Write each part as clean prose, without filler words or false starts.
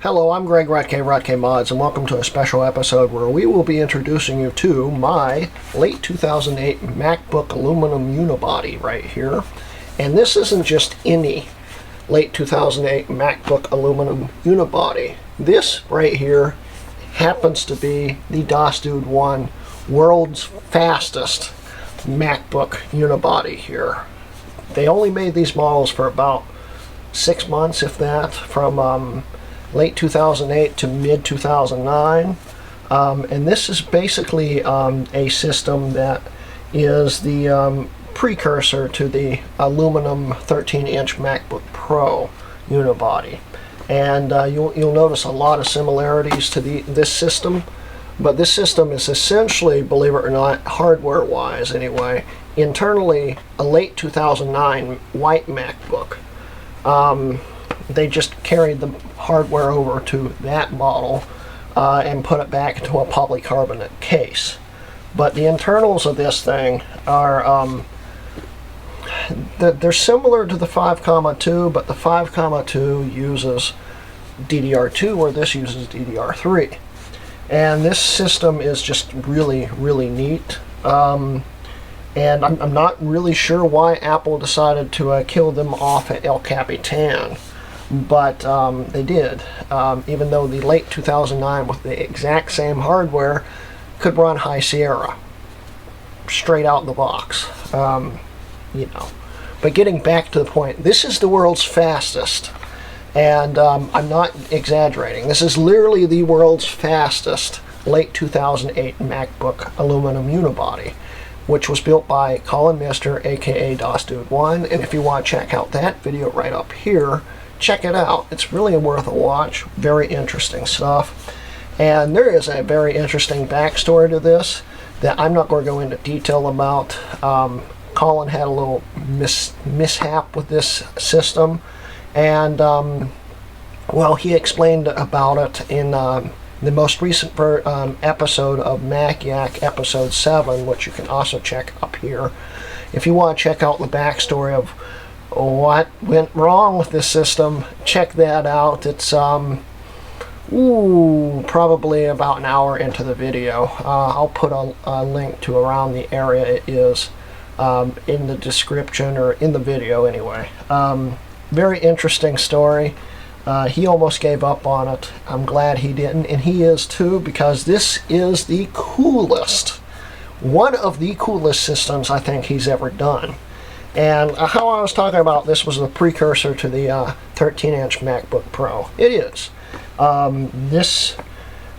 Hello, I'm Greg Rutke Mods, and welcome to a special episode where we will be introducing you to my late 2008 MacBook aluminum unibody right here. And this isn't just any late 2008 MacBook aluminum unibody. This right here happens to be the Pt.1 world's fastest MacBook unibody here. They only made these models for about 6 months, if that, from late 2008 to mid 2009, and this is basically a system that is the precursor to the aluminum 13-inch MacBook Pro unibody. And you'll notice a lot of similarities to this system, but this system is essentially, believe it or not, hardware-wise anyway, internally a late 2009 white MacBook. They just carried the hardware over to that model and put it back into a polycarbonate case. But the internals of this thing are they're similar to the 5.2, but the 5.2 uses DDR2 where this uses DDR3. And this system is just really, really neat. And I'm not really sure why Apple decided to kill them off at El Capitan. But they did, even though the late 2009 with the exact same hardware could run High Sierra straight out the box, you know. But getting back to the point, this is the world's fastest, and I'm not exaggerating. This is literally the world's fastest late 2008 MacBook aluminum unibody, which was built by Collin Mistr, aka Pt.1, and if you want to check out that video right up here, check it out. It's really worth a watch. Very interesting stuff. And there is a very interesting backstory to this that I'm not going to go into detail about. Collin had a little mishap with this system, and well, he explained about it in the most recent episode of Mac Yak, episode 7, which you can also check up here. If you want to check out the backstory of what went wrong with this system, check that out. It's probably about an hour into the video. I'll put a link to around the area it is in the description, or in the video anyway. Very interesting story. He almost gave up on it. I'm glad he didn't, and he is too, because this is the coolest, one of the coolest systems I think he's ever done. And how I was talking about this was the precursor to the 13-inch MacBook Pro. It is. This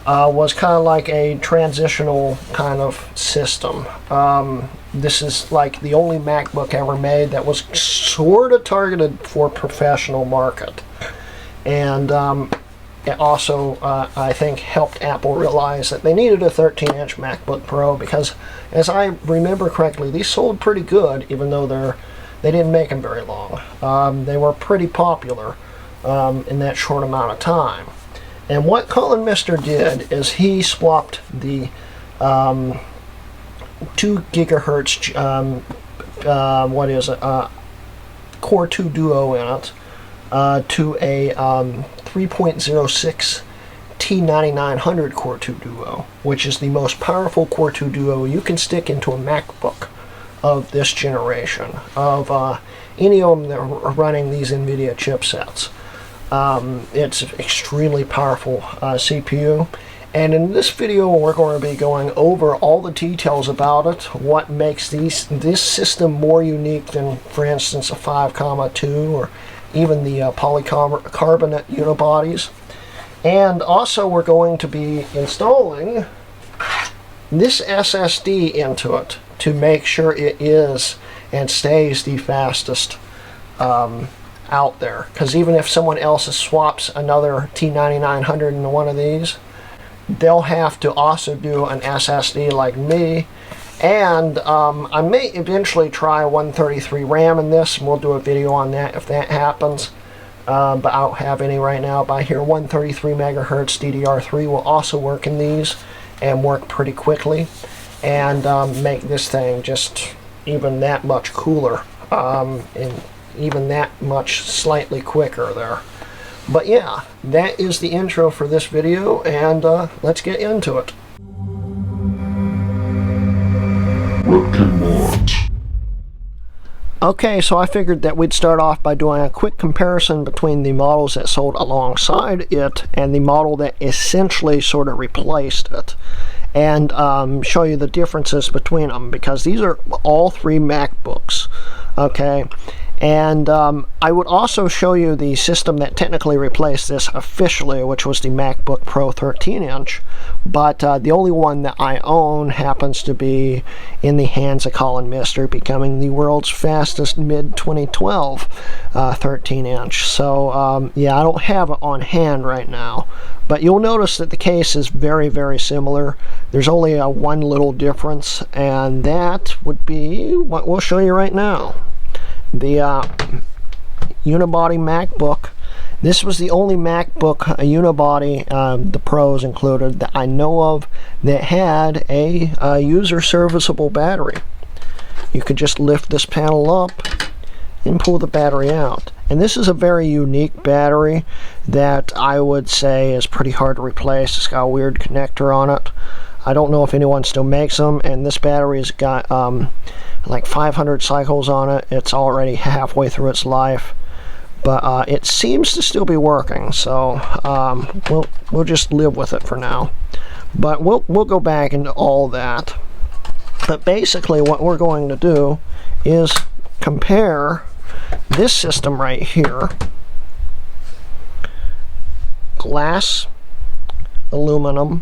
was kind of like a transitional kind of system. This is like the only MacBook ever made that was sort of targeted for professional market. And it also, I think, helped Apple realize that they needed a 13-inch MacBook Pro, because, as I remember correctly, these sold pretty good, even though they didn't make them very long. They were pretty popular in that short amount of time. And what Collin Mistr did is he swapped the 2 gigahertz, Core 2 Duo in it, to a 3.06 T9900 Core 2 Duo, which is the most powerful Core 2 Duo you can stick into a MacBook of this generation, of any of them that are running these NVIDIA chipsets. It's an extremely powerful CPU, and in this video we're going to be going over all the details about it, what makes this system more unique than, for instance, a 5.2 or even the polycarbonate unibodies. And also we're going to be installing this SSD into it to make sure it is and stays the fastest out there. Because even if someone else swaps another T9900 into one of these, they'll have to also do an SSD like me. And I may eventually try 133 RAM in this, and we'll do a video on that if that happens. But I don't have any right now. But I hear 133 megahertz DDR3 will also work in these and work pretty quickly, and make this thing just even that much cooler, and even that much slightly quicker there. But yeah, that is the intro for this video, and let's get into it. Okay, so I figured that we'd start off by doing a quick comparison between the models that sold alongside it and the model that essentially sort of replaced it, and show you the differences between them, because these are all three MacBooks, okay? And I would also show you the system that technically replaced this officially, which was the MacBook Pro 13-inch, but the only one that I own happens to be in the hands of Collin Mistr, becoming the world's fastest mid-2012 13-inch. So yeah, I don't have it on hand right now, but you'll notice that the case is very, very similar. There's only one little difference, and that would be what we'll show you right now. The Unibody MacBook. This was the only MacBook Unibody, the Pros included, that I know of that had a user serviceable battery. You could just lift this panel up and pull the battery out. And this is a very unique battery that I would say is pretty hard to replace. It's got a weird connector on it. I don't know if anyone still makes them, and this battery's got like 500 cycles on it. It's already halfway through its life, but it seems to still be working, so we'll just live with it for now. But we'll go back into all that. But basically what we're going to do is compare this system right here, glass, aluminum.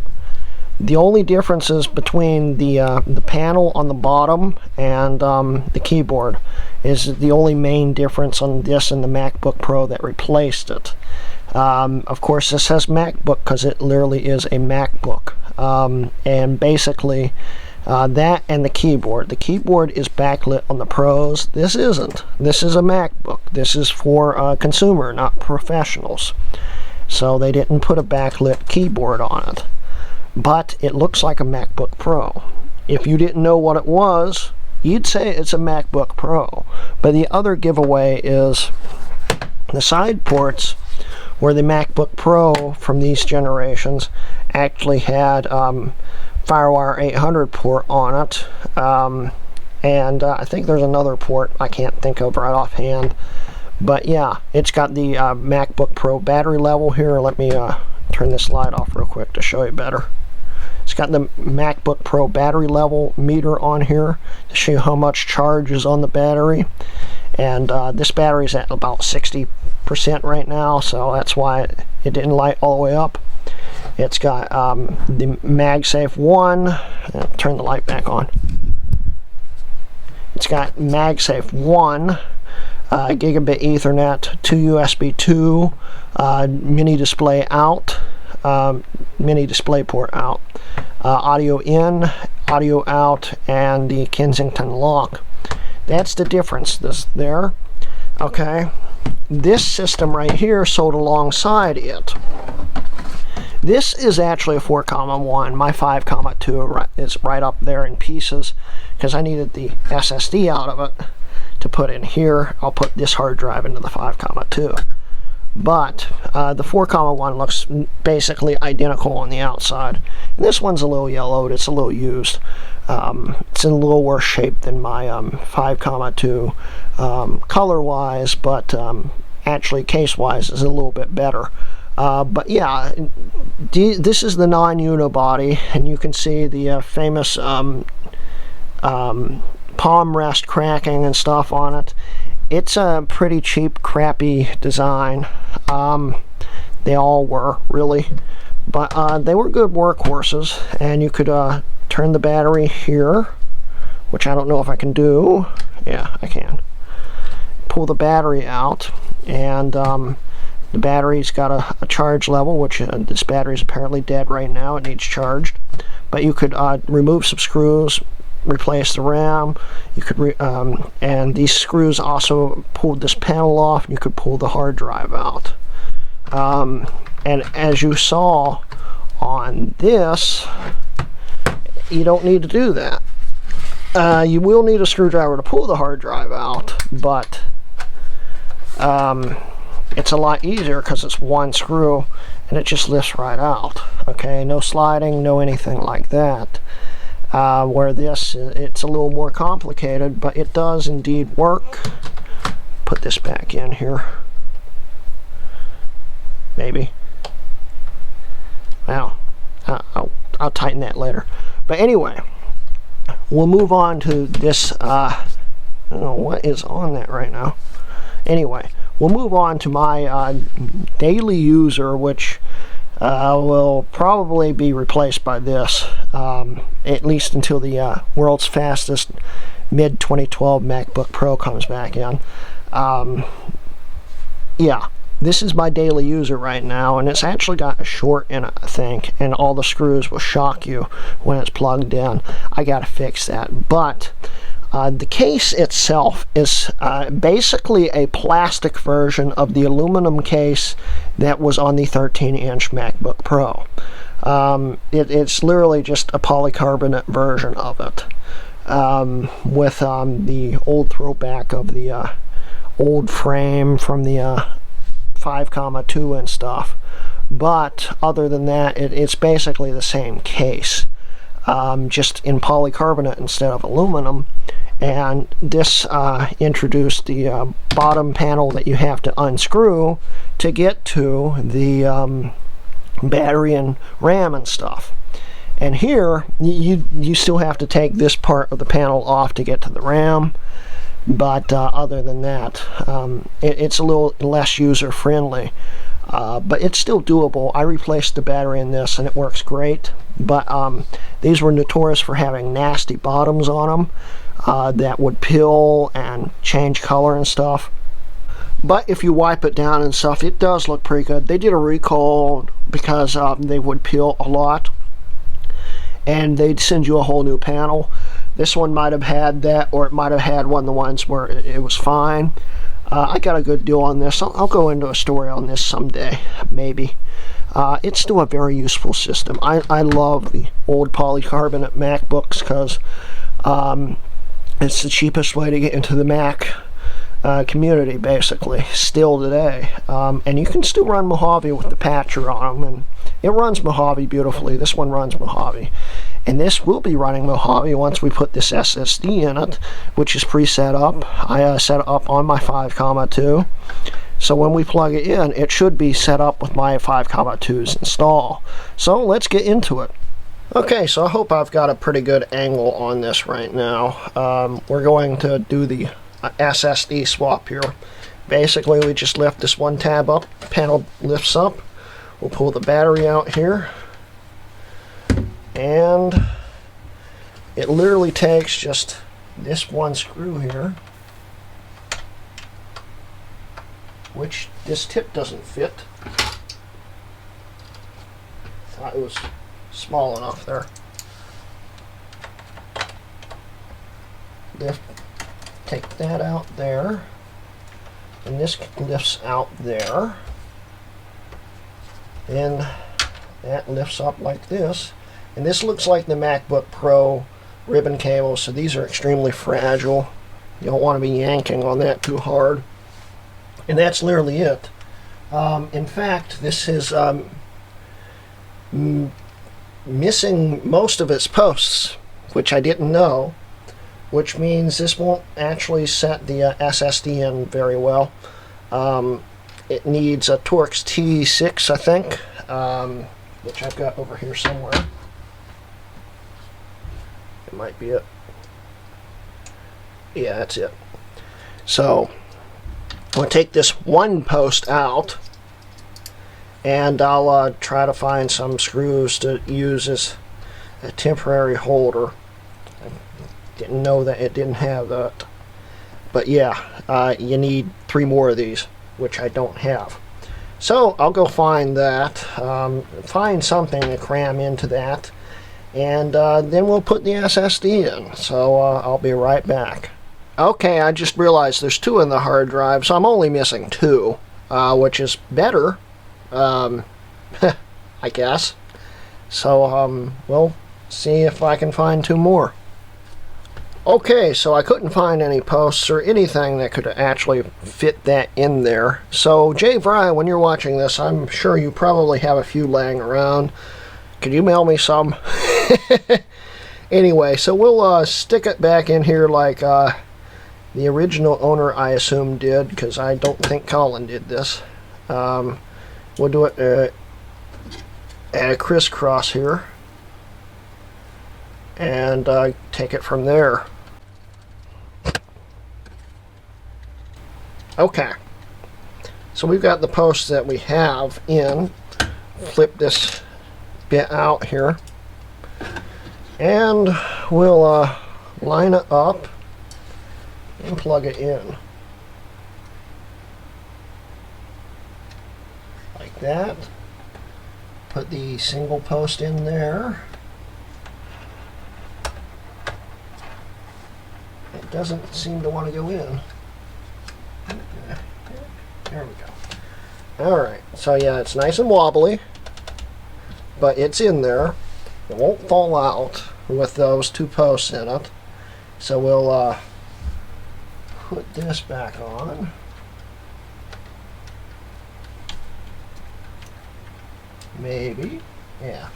The only differences between the panel on the bottom and the keyboard is the only main difference on this and the MacBook Pro that replaced it. Of course, this says MacBook because it literally is a MacBook. And basically, that and the keyboard. The keyboard is backlit on the Pros. This isn't. This is a MacBook. This is for consumer, not professionals. So they didn't put a backlit keyboard on it. But it looks like a MacBook Pro. If you didn't know what it was, you'd say it's a MacBook Pro. But the other giveaway is the side ports, where the MacBook Pro from these generations actually had FireWire 800 port on it. And I think there's another port I can't think of right offhand. But yeah, it's got the MacBook Pro battery level here. Let me turn this light off real quick to show you better. It's got the MacBook Pro battery level meter on here to show you how much charge is on the battery. And this battery is at about 60% right now, so that's why it didn't light all the way up. It's got the MagSafe 1. Turn the light back on. It's got MagSafe 1. Gigabit Ethernet, 2 USB 2, mini display out, mini display port out, audio in, audio out, and the Kensington lock. That's the difference there. Okay, this system right here sold alongside it. This is actually a 4.1. My 5.2 is right up there in pieces because I needed the SSD out of it to put in here. I'll put this hard drive into the 5.2. But the 4.1 looks basically identical on the outside. And this one's a little yellowed. It's a little used. It's in a little worse shape than my 5.2 color-wise, but actually case-wise is a little bit better. But yeah, this is the non-unibody, and you can see the famous palm rest cracking and stuff on it. It's a pretty cheap, crappy design. They all were, really. But they were good workhorses, and you could turn the battery here, which I don't know if I can do. Yeah, I can. Pull the battery out, and the battery's got a charge level, which this battery is apparently dead right now. It needs charged. But you could remove some screws, replace the RAM. You could and these screws also pulled this panel off, and you could pull the hard drive out. And as you saw on this, you don't need to do that. You will need a screwdriver to pull the hard drive out, but it's a lot easier because it's one screw and it just lifts right out. Okay, no sliding, no anything like that. Where this, it's a little more complicated, but it does indeed work. Put this back in here. Maybe. Well, I'll tighten that later. But anyway, we'll move on to this. I don't know what is on that right now. Anyway, we'll move on to my daily user, which will probably be replaced by this, at least until the world's fastest mid-2012 MacBook Pro comes back in. Yeah, this is my daily user right now, and it's actually got a short in it, I think, and all the screws will shock you when it's plugged in. I gotta fix that. But the case itself is basically a plastic version of the aluminum case that was on the 13-inch MacBook Pro. It's literally just a polycarbonate version of it, with the old throwback of the old frame from the 5,2 and stuff. But other than that, it's basically the same case, just in polycarbonate instead of aluminum. And this introduced the bottom panel that you have to unscrew to get to the battery and RAM and stuff. And here, you still have to take this part of the panel off to get to the RAM. But other than that, it's a little less user-friendly. But it's still doable. I replaced the battery in this and it works great. But these were notorious for having nasty bottoms on them that would peel and change color and stuff. But if you wipe it down and stuff, it does look pretty good. They did a recall because they would peel a lot, and they'd send you a whole new panel. This one might have had that, or it might have had one of the ones where it was fine. I got a good deal on this. I'll go into a story on this someday, maybe. It's still a very useful system. I love the old polycarbonate MacBooks because it's the cheapest way to get into the Mac community, basically, still today. And you can still run Mojave with the patcher on them, and it runs Mojave beautifully. This one runs Mojave. And this will be running Mojave once we put this SSD in it, which is pre-set up. I set it up on my 5,2. So when we plug it in, it should be set up with my 5,2's install. So let's get into it. Okay, so I hope I've got a pretty good angle on this right now. We're going to do the SSD swap here. Basically, we just lift this one tab up, panel lifts up. We'll pull the battery out here. And it literally takes just this one screw here, which this tip doesn't fit. Thought it was small enough there. Take that out there, and this lifts out there. Then that lifts up like this. And this looks like the MacBook Pro ribbon cable, so these are extremely fragile. You don't want to be yanking on that too hard. And that's literally it. In fact, this is missing most of its posts, which I didn't know, which means this won't actually set the SSD in very well. It needs a Torx T6, I think, which I've got over here somewhere. Might be it. Yeah, that's it. So I'll take this one post out, and I'll try to find some screws to use as a temporary holder. I didn't know that it didn't have that, but yeah, you need 3 more of these, which I don't have. So I'll go find that, find something to cram into that. And then we'll put the SSD in. So I'll be right back. Okay, I just realized there's 2 in the hard drive, so I'm only missing 2, which is better, I guess. So we'll see if I can find 2 more. Okay, so I couldn't find any posts or anything that could actually fit that in there. So, Jay Vry, when you're watching this, I'm sure you probably have a few laying around. Could you mail me some? Anyway, so we'll stick it back in here like the original owner, I assume, did, because I don't think Collin did this. We'll do it at a crisscross here and take it from there. Okay, so we've got the posts that we have in. Flip this bit out here and we'll line it up and plug it in like that. Put the single post in there. It doesn't seem to want to go in. There we go. Alright, so yeah, it's nice and wobbly, but it's in there. It won't fall out with those two posts in it. So we'll put this back on. Maybe. Yeah.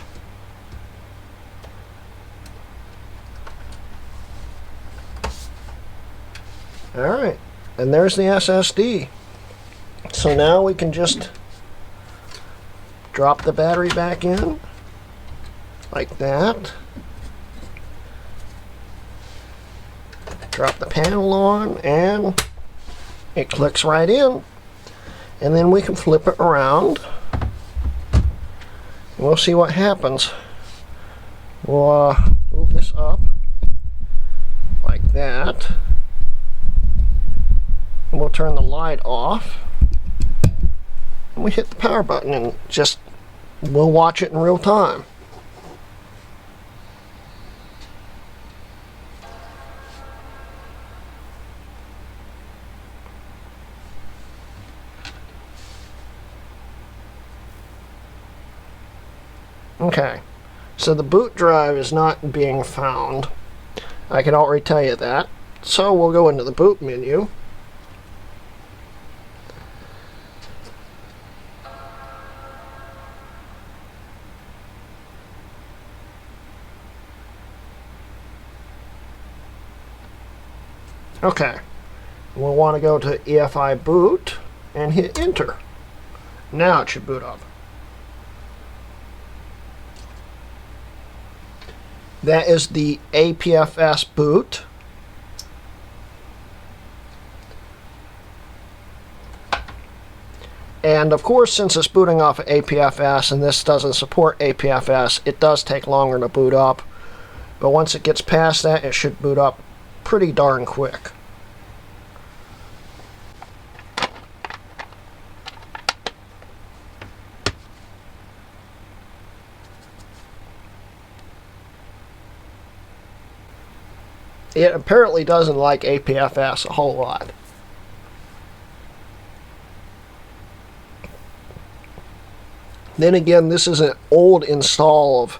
Alright, and there's the SSD. So now we can just drop the battery back in like that. Drop the panel on and it clicks right in. And then we can flip it around. And we'll see what happens. We'll move this up like that. And we'll turn the light off. And we hit the power button and just we'll watch it in real time. Okay, so the boot drive is not being found. I can already tell you that. So we'll go into the boot menu. Okay, we'll want to go to EFI boot and hit enter. Now it should boot up. That is the APFS boot. And of course, since it's booting off of APFS and this doesn't support APFS, it does take longer to boot up. But once it gets past that, it should boot up pretty darn quick. It apparently doesn't like APFS a whole lot. Then again, this is an old install of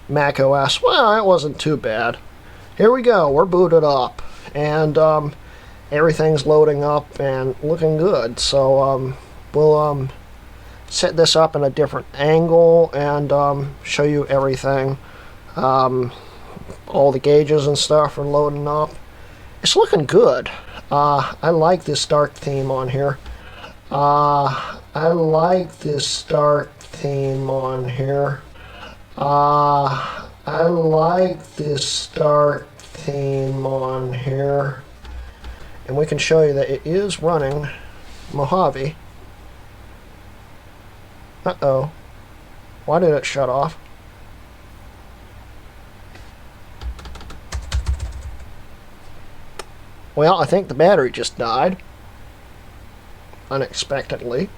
Mac OS. Well, it wasn't too bad. Here we go, we're booted up. And everything's loading up and looking good. So we'll set this up in a different angle and show you everything. All the gauges and stuff are loading up. It's looking good. I like this dark theme on here. I like this dark theme on here. I like this dark theme on here. And we can show you that it is running Mojave. Uh-oh. Why did it shut off? Well, I think the battery just died. Unexpectedly.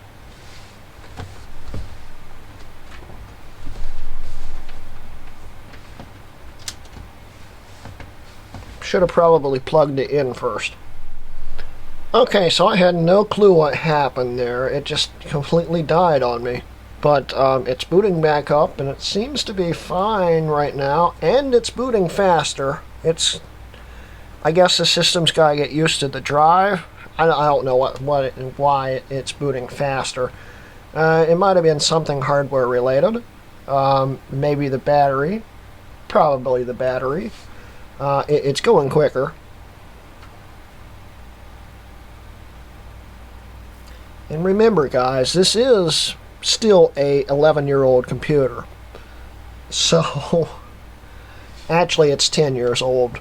Should have probably plugged it in first. Okay, so I had no clue what happened there. It just completely died on me. But it's booting back up, and it seems to be fine right now. And it's booting faster. It's I guess the system's got to get used to the drive. I don't know why it's booting faster. It might have been something hardware related. Maybe the battery. Probably the battery. It's going quicker. And remember, guys, this is still a 11-year-old computer. So, actually, it's 10 years old.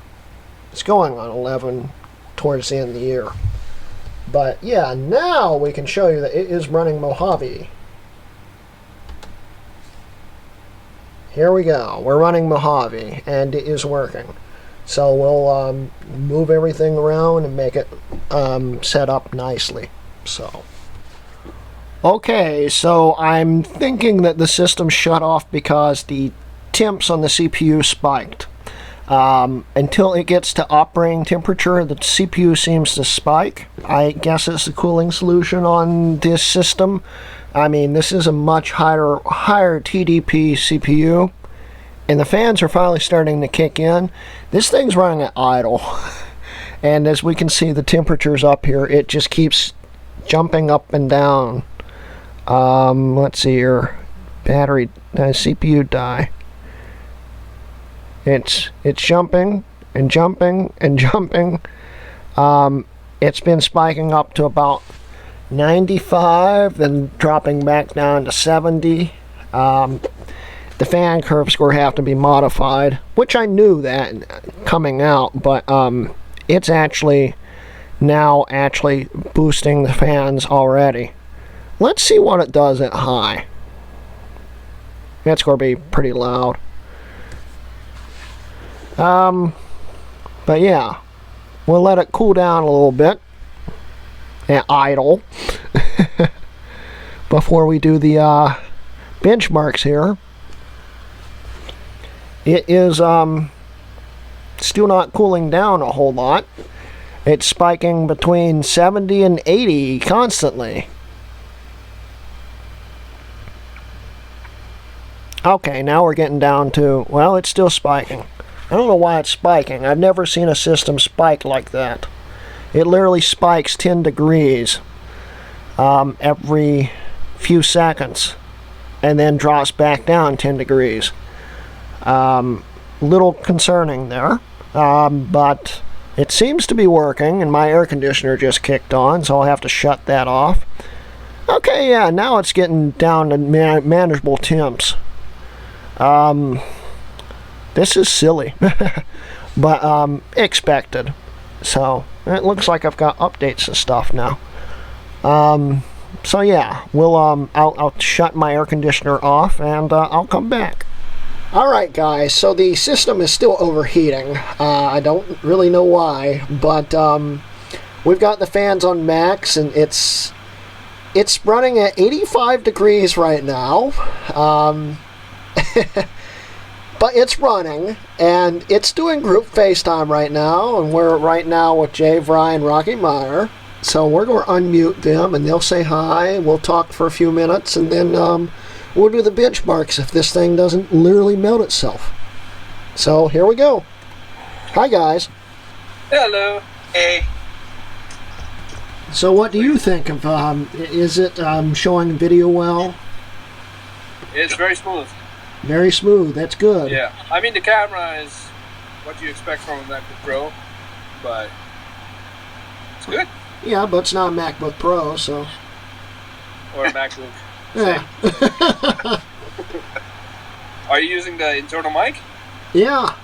It's going on 11 towards the end of the year. But yeah, now we can show you that it is running Mojave. Here we go. We're running Mojave, and it is working. So we'll move everything around and make it set up nicely. So, okay, so I'm thinking that the system shut off because the temps on the CPU spiked. Until it gets to operating temperature, the CPU seems to spike. I guess it's the cooling solution on this system. I mean, this is a much higher TDP CPU, and the fans are finally starting to kick in. This thing's running at idle, and as we can see, the temperature's up here. It just keeps jumping up and down. Let's see here. Battery, CPU die. It's jumping and jumping and jumping. It's been spiking up to about 95, then dropping back down to 70. The fan curves will have to be modified, which I knew that coming out, but it's actually now boosting the fans already. Let's see what it does at high. That's going to be pretty loud. But yeah, we'll let it cool down a little bit and idle before we do the benchmarks here. It is still not cooling down a whole lot. It's spiking between 70 and 80 constantly. Okay, now we're getting down to, well, it's still spiking. I don't know why it's spiking. I've never seen a system spike like that. It literally spikes 10 degrees every few seconds and then drops back down 10 degrees. Little concerning there, but it seems to be working, and my air conditioner just kicked on, so I'll have to shut that off. Okay, yeah, now it's getting down to manageable temps. This is silly, but expected. So it looks like I've got updates and stuff now. So yeah, we'll I'll shut my air conditioner off and I'll come back. Alright guys, so the system is still overheating. I don't really know why, but we've got the fans on max, and it's running at 85 degrees right now. But it's running, and it's doing group FaceTime right now, and we're right now with Jay, Vry, and Rocky Meyer. So we're going to unmute them, and they'll say hi. We'll talk for a few minutes, and then we'll do the benchmarks if this thing doesn't literally melt itself. So here we go. Hi, guys. Hello. Hey. So what do you think of, is it showing video well? It's very smooth. Very smooth, that's good. Yeah, I mean the camera is what you expect from a MacBook Pro, but it's good. Yeah, but it's not a MacBook Pro, so. Or a MacBook. Yeah. Are you using the internal mic? Yeah.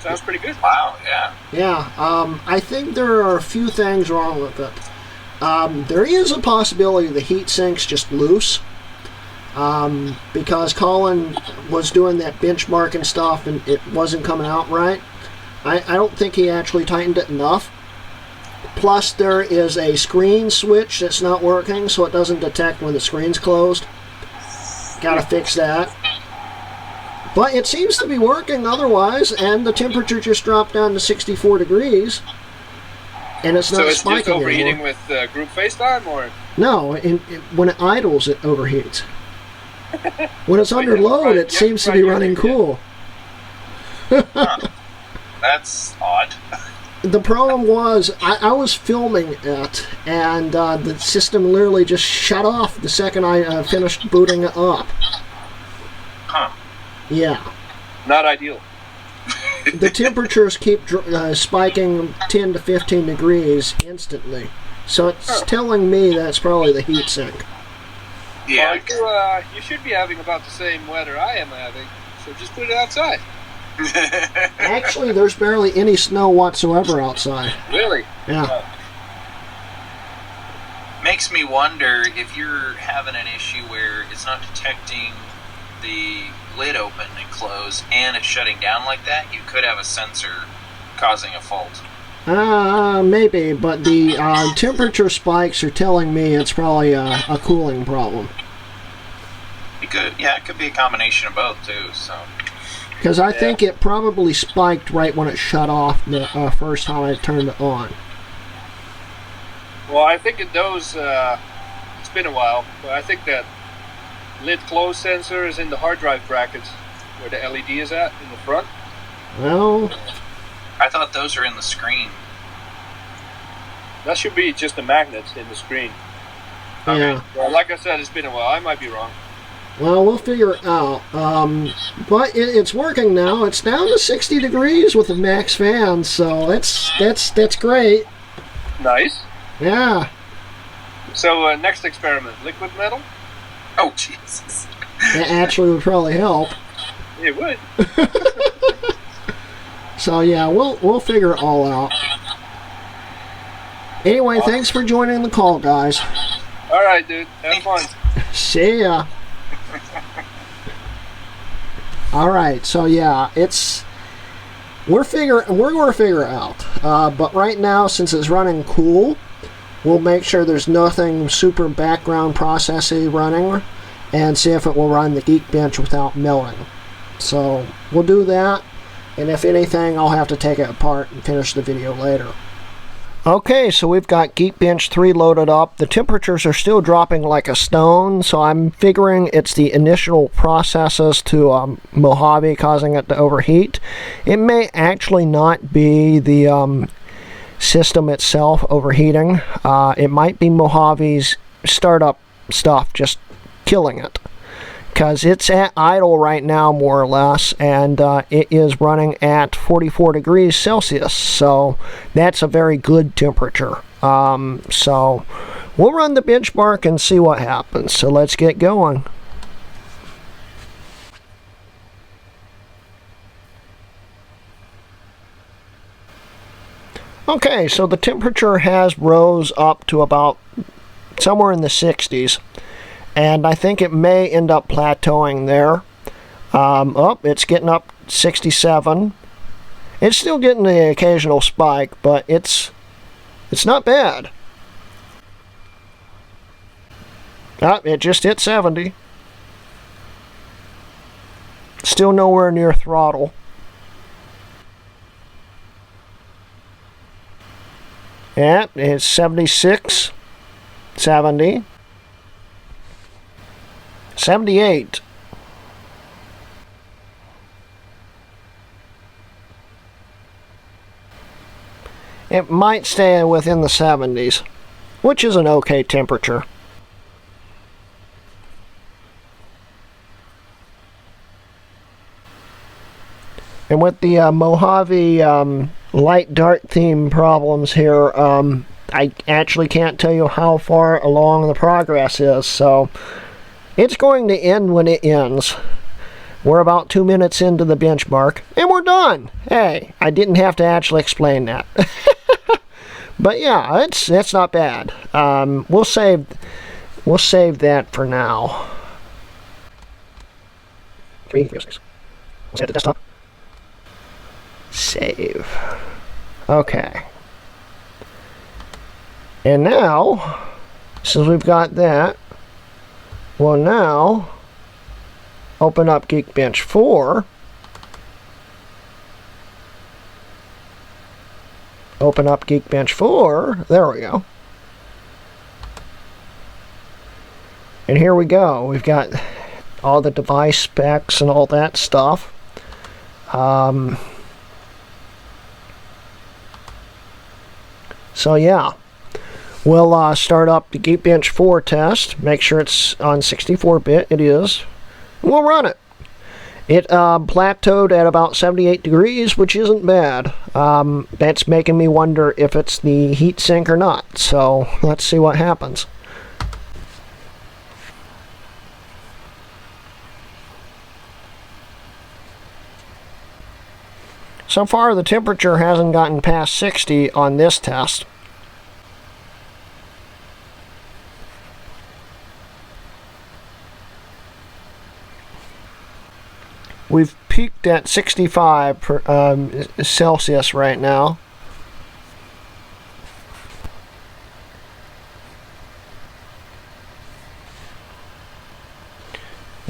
Sounds pretty good. Wow, yeah. Yeah, I think there are a few things wrong with it. There is a possibility the heat sink's just loose. Because Collin was doing that benchmark and stuff and it wasn't coming out right. I don't think he actually tightened it enough. Plus there is a screen switch that's not working, so it doesn't detect when the screen's closed. Gotta fix that. But it seems to be working otherwise, and the temperature just dropped down to 64 degrees. And it's not spiking anymore. So it's just overheating anymore. With group FaceTime, or? No, when it idles, it overheats. When it's under load, it seems to be running cool. That's odd. the problem was I was filming it, and the system literally just shut off the second I finished booting it up. Huh. Yeah. Not ideal. The temperatures keep spiking 10 to 15 degrees instantly. So it's telling me that it's probably the heat sink. Yeah. Well, you should be having about the same weather I am having, so just put it outside. Actually, there's barely any snow whatsoever outside. Really? Yeah. Makes me wonder if you're having an issue where it's not detecting the lid open and close and it's shutting down like that. You could have a sensor causing a fault. Maybe, but the temperature spikes are telling me it's probably a cooling problem. It could be a combination of both too. So. Because I think it probably spiked right when it shut off the first time I turned it on. Well, I think it does. It's been a while, but I think that lid close sensor is in the hard drive brackets where the LED is at in the front. Well, I thought those are in the screen. That should be just the magnets in the screen. yeah. Well, like I said, it's been a while. I might be wrong. Well, we'll figure it out. But it's working now. It's down to 60 degrees with the max fan, so that's great. Nice. Yeah. So next experiment, liquid metal. Oh Jesus! That actually would probably help. It would. So yeah, we'll figure it all out. Anyway, thanks for joining the call, guys. All right, dude. Have fun. See ya. All right, so yeah, we're going to figure it out. But right now, since it's running cool, we'll make sure there's nothing super background processing running, and see if it will run the Geekbench without melting. So we'll do that, and if anything, I'll have to take it apart and finish the video later. Okay, so we've got Geekbench 3 loaded up. The temperatures are still dropping like a stone, so I'm figuring it's the initial processes to Mojave causing it to overheat. It may actually not be the system itself overheating. It might be Mojave's startup stuff just killing it, because it's at idle right now more or less, and it is running at 44 degrees Celsius, so that's a very good temperature. So we'll run the benchmark and see what happens. So let's get going. Okay, so the temperature has rose up to about somewhere in the 60s. And I think it may end up plateauing there. It's getting up 67. It's still getting the occasional spike, but it's not bad. It just hit 70. Still nowhere near throttle. Yeah, it's 76, 70. 78. It might stay within the 70s, which is an okay temperature. And with the Mojave light dark theme problems here, I actually can't tell you how far along the progress is, so it's going to end when it ends. We're about 2 minutes into the benchmark, and we're done. Hey, I didn't have to actually explain that. But yeah, it's not bad. We'll save that for now. 3, 4, 6. Let's hit the desktop. Save. Okay. And now, since we've got that, we'll now open up Geekbench 4. Open up Geekbench 4. There we go. And here we go. We've got all the device specs and all that stuff. So yeah, we'll start up the Geekbench 4 test, make sure it's on 64-bit, it is. We'll run it. It plateaued at about 78 degrees, which isn't bad. That's making me wonder if it's the heatsink or not, so let's see what happens. So far, the temperature hasn't gotten past 60 on this test. We've peaked at 65 Celsius right now.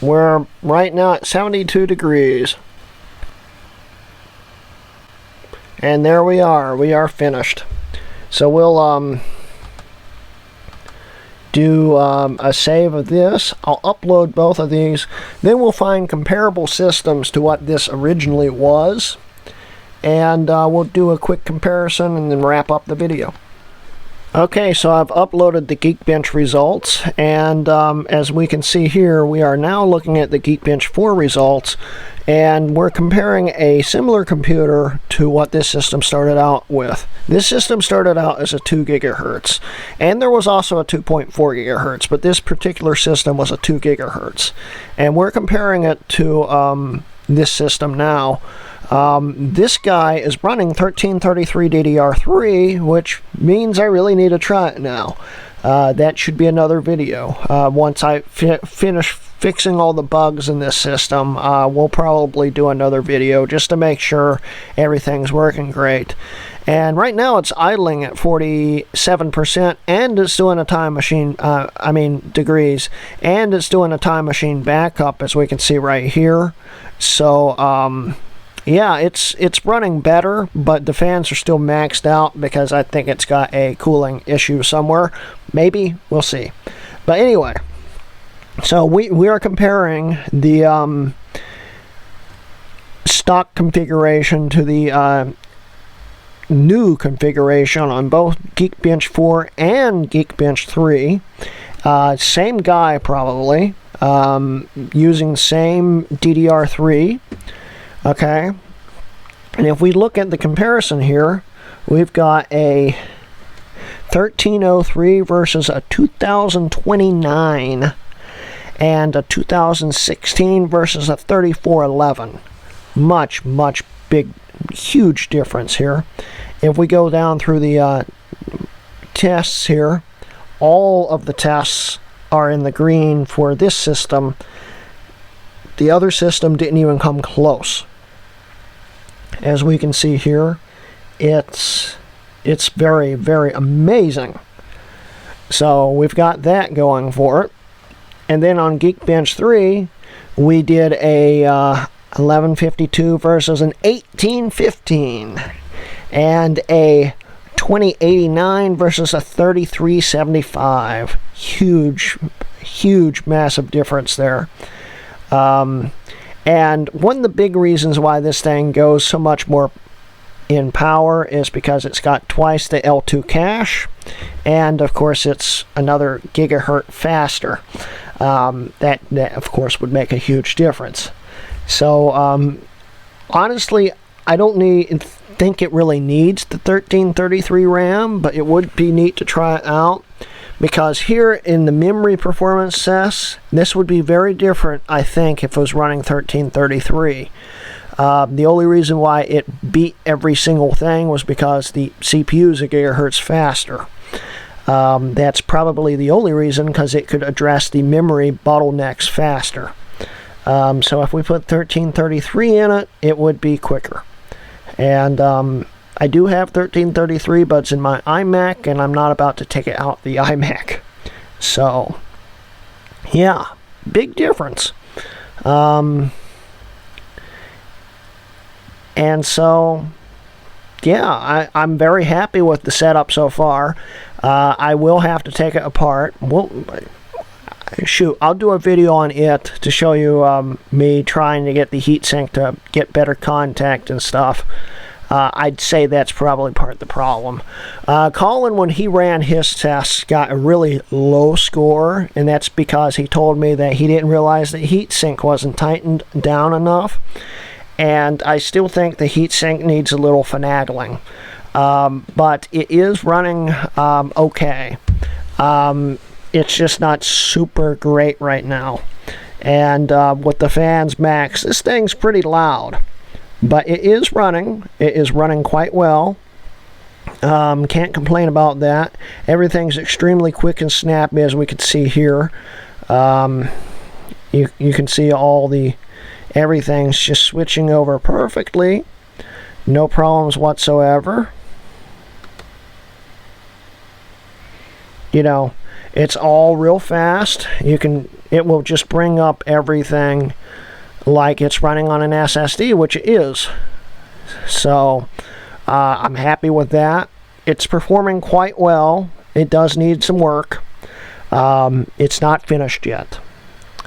We're right now at 72 degrees. And there we are finished. So we'll do a save of this. I'll upload both of these. Then we'll find comparable systems to what this originally was. And we'll do a quick comparison and then wrap up the video. Okay, so I've uploaded the Geekbench results, and as we can see here, we are now looking at the Geekbench 4 results, and we're comparing a similar computer to what this system started out with. This system started out as a 2 gigahertz, and there was also a 2.4 gigahertz, but this particular system was a 2 gigahertz. And we're comparing it to this system now. This guy is running 1333 DDR3, which means I really need to try it now. That should be another video. Once I finish fixing all the bugs in this system, we'll probably do another video just to make sure everything's working great. And right now it's idling at 47%, and it's doing a time machine, degrees, and it's doing a time machine backup, as we can see right here. So, yeah, it's running better, but the fans are still maxed out because I think it's got a cooling issue somewhere. Maybe, we'll see. But anyway, so we are comparing the stock configuration to the new configuration on both Geekbench 4 and Geekbench 3. Same guy probably, using same DDR3. Okay, and if we look at the comparison here, we've got a 1303 versus a 2029, and a 2016 versus a 3411. Much big, huge difference here. If we go down through the tests here, all of the tests are in the green for this system. The other system didn't even come close. As we can see here, it's very, very amazing. So we've got that going for it. And then on Geekbench 3, we did a 1152 versus an 1815, and a 2089 versus a 3375. Huge, massive difference there. And one of the big reasons why this thing goes so much more in power is because it's got twice the L2 cache, and of course it's another gigahertz faster. That of course would make a huge difference. So honestly, I don't think it really needs the 1333 RAM, but it would be neat to try it out. Because here in the memory performance tests, this would be very different, I think, if it was running 1333. The only reason why it beat every single thing was because the CPU is a gigahertz faster. That's probably the only reason, because it could address the memory bottlenecks faster. So if we put 1333 in it, it would be quicker. And I do have 1333, but it's in my iMac, and I'm not about to take it out the iMac. So, yeah, big difference. And so, yeah, I'm very happy with the setup so far. I will have to take it apart. I'll do a video on it to show you me trying to get the heatsink to get better contact and stuff. I'd say that's probably part of the problem. Collin, when he ran his tests, got a really low score, and that's because he told me that he didn't realize the heatsink wasn't tightened down enough. And I still think the heatsink needs a little finagling. But it is running okay. It's just not super great right now. And with the fans max, this thing's pretty loud. But it is running. It is running quite well. Can't complain about that. Everything's extremely quick and snappy, as we can see here. You can see everything's just switching over perfectly. No problems whatsoever. You know, it's all real fast. It will just bring up everything like it's running on an SSD, which it is. So I'm happy with that. It's performing quite well. It does need some work. It's not finished yet.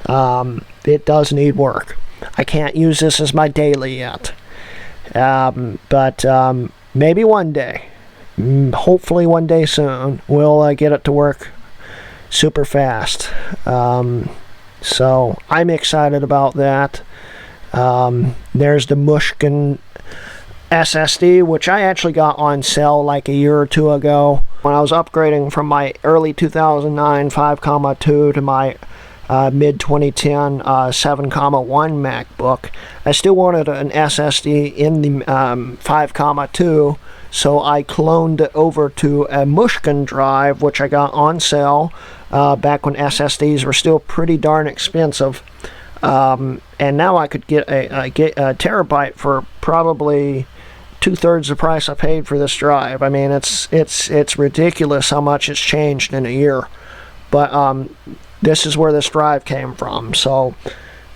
It does need work. I can't use this as my daily yet. But maybe one day, hopefully one day soon, we'll get it to work super fast. So I'm excited about that. There's the Mushkin SSD, which I actually got on sale like a year or two ago when I was upgrading from my early 2009 5,2 to my mid 2010 7,1 MacBook. I still wanted an SSD in the 5,2, so I cloned it over to a Mushkin drive, which I got on sale back when SSDs were still pretty darn expensive. And now I could get a terabyte for probably 2/3 the price I paid for this drive. I mean, it's ridiculous how much it's changed in a year. But this is where this drive came from. So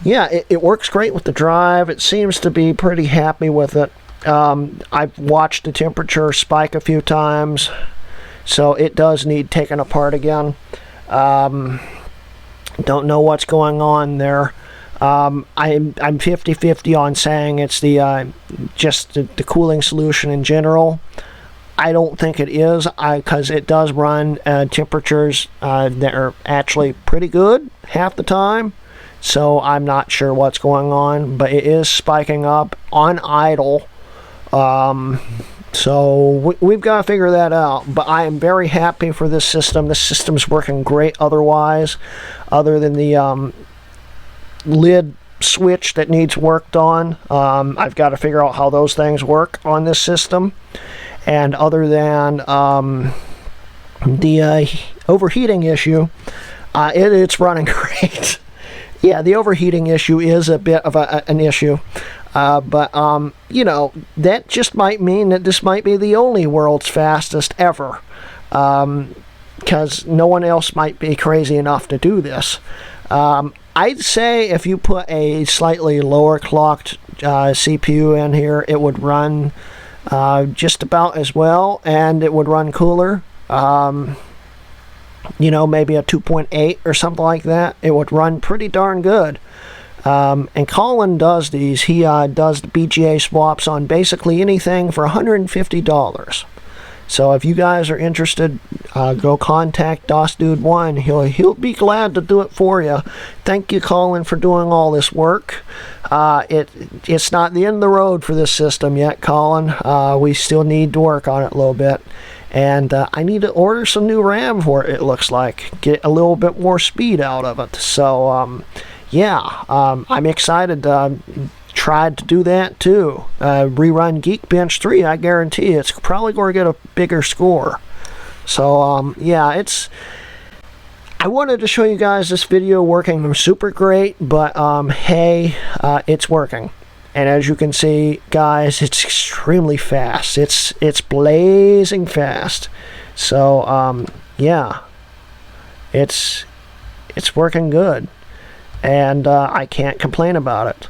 yeah, it works great with the drive. It seems to be pretty happy with it. I've watched the temperature spike a few times, so it does need taken apart again. Don't know what's going on there. I'm 50-50 on saying it's just the cooling solution in general. I don't think it is, because it does run temperatures that are actually pretty good half the time. So I'm not sure what's going on, but it is spiking up on idle. So we've got to figure that out. But I am very happy for this system. This system's working great otherwise, other than the lid switch that needs worked on. I've got to figure out how those things work on this system. And other than the overheating issue, it's running great. Yeah, the overheating issue is a bit of an issue. But you know, that just might mean that this might be the only world's fastest ever. Because no one else might be crazy enough to do this. I'd say if you put a slightly lower clocked CPU in here, it would run just about as well, and it would run cooler. You know, maybe a 2.8 or something like that. It would run pretty darn good. And Collin does these. He does the BGA swaps on basically anything for $150. So if you guys are interested, go contact DOSDude1. He'll be glad to do it for you. Thank you, Collin, for doing all this work. It's not the end of the road for this system yet, Collin. We still need to work on it a little bit. And I need to order some new RAM for it, looks like. Get a little bit more speed out of it. So, yeah, I'm excited. Tried to do that too. Rerun Geekbench 3, I guarantee it's probably going to get a bigger score. So, yeah, I wanted to show you guys this video working super great, but hey, it's working. And as you can see, guys, it's extremely fast. It's blazing fast. So, yeah, it's working good. And I can't complain about it.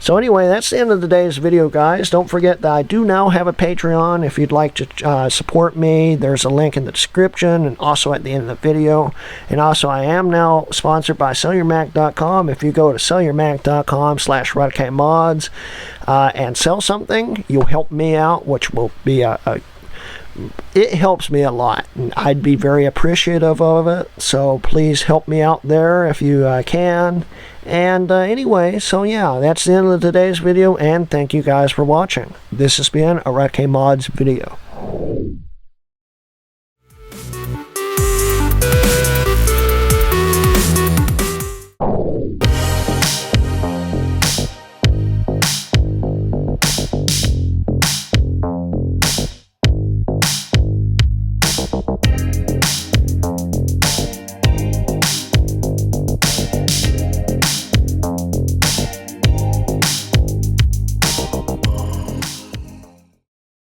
So anyway, that's the end of today's video, guys. Don't forget that I do now have a Patreon. If you'd like to support me, there's a link in the description and also at the end of the video. And also, I am now sponsored by SellYourMac.com. If you go to SellYourMac.com/RudKMods and sell something, you'll help me out, which will be it helps me a lot, and I'd be very appreciative of it. So please help me out there if you can. And anyway, so yeah, that's the end of today's video, and thank you guys for watching. This has been a RudKMods video.